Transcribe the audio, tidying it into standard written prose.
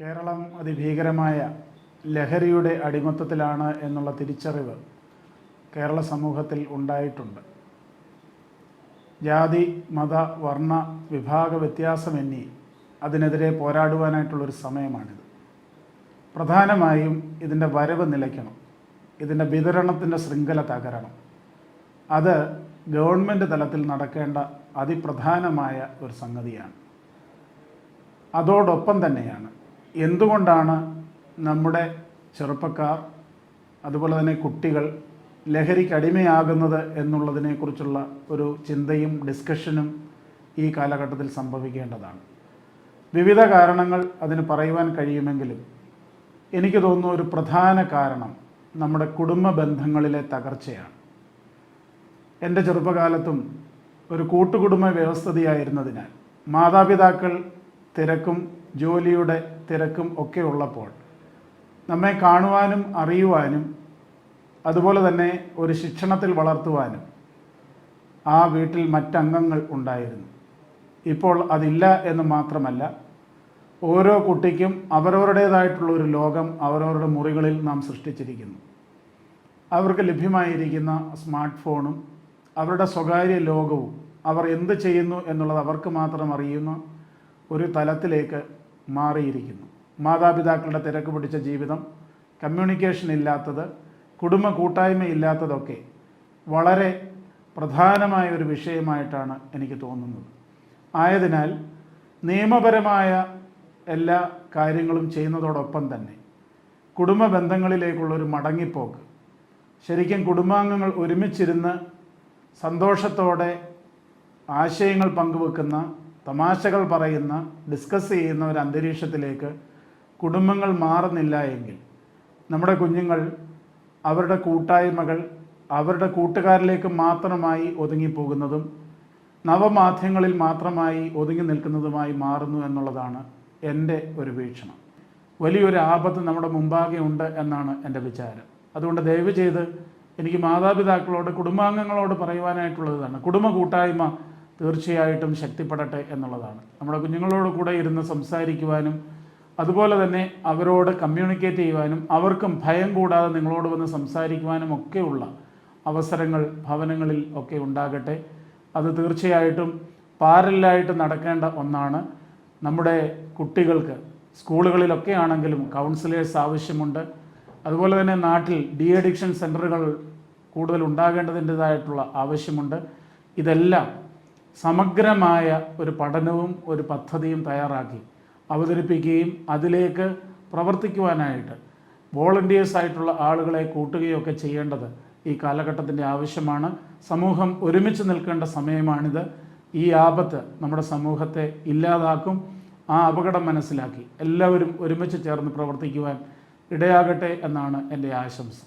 കേരളം അതിഭീകരമായ ലഹരിയുടെ അടിമത്തത്തിലാണ് എന്നുള്ള തിരിച്ചറിവ് കേരള സമൂഹത്തിൽ ഉണ്ടായിട്ടുണ്ട്. ജാതി, മത, വർണ്ണ, വിഭാഗ വ്യത്യാസമെന്നീ അതിനെതിരെ പോരാടുവാനായിട്ടുള്ളൊരു സമയമാണിത്. പ്രധാനമായും ഇതിൻ്റെ വരവ് നിലയ്ക്കണം, ഇതിൻ്റെ വിതരണത്തിൻ്റെ ശൃംഖല തകരണം. അത് ഗവൺമെൻറ് തലത്തിൽ നടക്കേണ്ട അതിപ്രധാനമായ ഒരു സംഗതിയാണ്. അതോടൊപ്പം തന്നെയാണ് എന്തുകൊണ്ടാണ് നമ്മുടെ ചെറുപ്പക്കാർ, അതുപോലെ തന്നെ കുട്ടികൾ ലഹരിക്ക് അടിമയാകുന്നത് എന്നുള്ളതിനെക്കുറിച്ചുള്ള ഒരു ചിന്തയും ഡിസ്കഷനും ഈ കാലഘട്ടത്തിൽ സംഭവിക്കേണ്ടതാണ്. വിവിധ കാരണങ്ങൾ അതിന് പറയുവാൻ കഴിയുമെങ്കിലും എനിക്ക് തോന്നുന്നു ഒരു പ്രധാന കാരണം നമ്മുടെ കുടുംബ ബന്ധങ്ങളിലെ തകർച്ചയാണ്. എൻ്റെ ചെറുപ്പകാലത്തും ഒരു കൂട്ടുകുടുംബ വ്യവസ്ഥിതിയായിരുന്നതിനാൽ മാതാപിതാക്കൾ തിരക്കും ജോലിയുടെ തിരക്കും ഒക്കെ ഉള്ളപ്പോൾ നമ്മെ കാണുവാനും അറിയുവാനും അതുപോലെ തന്നെ ഒരു ശിക്ഷണത്തിൽ വളർത്തുവാനും ആ വീട്ടിൽ മറ്റംഗങ്ങൾ ഉണ്ടായിരുന്നു. ഇപ്പോൾ അതില്ല എന്ന് മാത്രമല്ല, ഓരോ കുട്ടിക്കും അവരവരുടേതായിട്ടുള്ള ഒരു ലോകം അവരവരുടെ മുറികളിൽ നാം സൃഷ്ടിച്ചിരിക്കുന്നു. അവർക്ക് ലഭ്യമായിരിക്കുന്ന സ്മാർട്ട് ഫോണും അവരുടെ സ്വകാര്യ ലോകവും അവർ എന്ത് ചെയ്യുന്നു എന്നുള്ളത് അവർക്ക് മാത്രം അറിയുന്ന ഒരു തലത്തിലേക്ക് മാറിയിരിക്കുന്നു. മാതാപിതാക്കളുടെ തിരക്ക് പിടിച്ച ജീവിതം, കമ്മ്യൂണിക്കേഷൻ ഇല്ലാത്തത്, കുടുംബ കൂട്ടായ്മ ഇല്ലാത്തതൊക്കെ വളരെ പ്രധാനമായ ഒരു വിഷയമായിട്ടാണ് എനിക്ക് തോന്നുന്നത്. ആയതിനാൽ നിയമപരമായ എല്ലാ കാര്യങ്ങളും ചെയ്യുന്നതോടൊപ്പം തന്നെ കുടുംബ ബന്ധങ്ങളിലേക്കുള്ളൊരു മടങ്ങിപ്പോക്ക്, ശരിക്കും കുടുംബാംഗങ്ങൾ ഒരുമിച്ചിരുന്ന് സന്തോഷത്തോടെ ആശയങ്ങൾ പങ്കുവെക്കുന്ന, തമാശകൾ പറയുന്ന, ഡിസ്കസ് ചെയ്യുന്ന ഒരു അന്തരീക്ഷത്തിലേക്ക് കുടുംബങ്ങൾ മാറുന്നില്ല എങ്കിൽ നമ്മുടെ കുഞ്ഞുങ്ങൾ അവരുടെ കൂട്ടായ്മകൾ അവരുടെ കൂട്ടുകാരിലേക്ക് മാത്രമായി ഒതുങ്ങിപ്പോകുന്നതും നവമാധ്യമങ്ങളിൽ മാത്രമായി ഒതുങ്ങി നിൽക്കുന്നതുമായി മാറുന്നു എന്നുള്ളതാണ് എൻ്റെ ഒരു വീക്ഷണം. വലിയൊരു ആപത്ത് നമ്മുടെ മുമ്പാകെ ഉണ്ട് എന്നാണ് എൻ്റെ വിചാരം. അതുകൊണ്ട് ദയവ് ചെയ്ത് എനിക്ക് മാതാപിതാക്കളോട്, കുടുംബാംഗങ്ങളോട് പറയുവാനായിട്ടുള്ളതാണ്, കുടുംബ കൂട്ടായ്മ തീർച്ചയായിട്ടും ശക്തിപ്പെടട്ടെ എന്നുള്ളതാണ്. നമ്മുടെ കുഞ്ഞുങ്ങളോട് കൂടെ ഇരുന്ന് സംസാരിക്കുവാനും അതുപോലെ തന്നെ അവരോട് കമ്മ്യൂണിക്കേറ്റ് ചെയ്യുവാനും അവർക്കും ഭയം കൂടാതെ നിങ്ങളോട് വന്ന് സംസാരിക്കുവാനും ഒക്കെയുള്ള അവസരങ്ങൾ ഭവനങ്ങളിൽ ഒക്കെ ഉണ്ടാകട്ടെ. അത് തീർച്ചയായിട്ടും പാരലായിട്ട് നടക്കേണ്ട ഒന്നാണ്. നമ്മുടെ കുട്ടികൾക്ക് സ്കൂളുകളിലൊക്കെ ആണെങ്കിലും കൗൺസിലേഴ്സ് ആവശ്യമുണ്ട്. അതുപോലെ തന്നെ നാട്ടിൽ ഡി അഡിക്ഷൻ സെൻ്ററുകൾ കൂടുതൽ ഉണ്ടാകേണ്ടതിൻ്റെതായിട്ടുള്ള ആവശ്യമുണ്ട്. ഇതെല്ലാം സമഗ്രമായ ഒരു പഠനവും ഒരു പദ്ധതിയും തയ്യാറാക്കി അവതരിപ്പിക്കുകയും അതിലേക്ക് പ്രവർത്തിക്കുവാനായിട്ട് വോളണ്ടിയേഴ്സായിട്ടുള്ള ആളുകളെ കൂട്ടുകയൊക്കെ ചെയ്യേണ്ടത് ഈ കാലഘട്ടത്തിൻ്റെ ആവശ്യമാണ്. സമൂഹം ഒരുമിച്ച് നിൽക്കേണ്ട സമയമാണിത്. ഈ ആപത്ത് നമ്മുടെ സമൂഹത്തെ ഇല്ലാതാക്കും. ആ അപകടം മനസ്സിലാക്കി എല്ലാവരും ഒരുമിച്ച് ചേർന്ന് പ്രവർത്തിക്കുവാൻ ഇടയാകട്ടെ എന്നാണ് എൻ്റെ ആശംസ.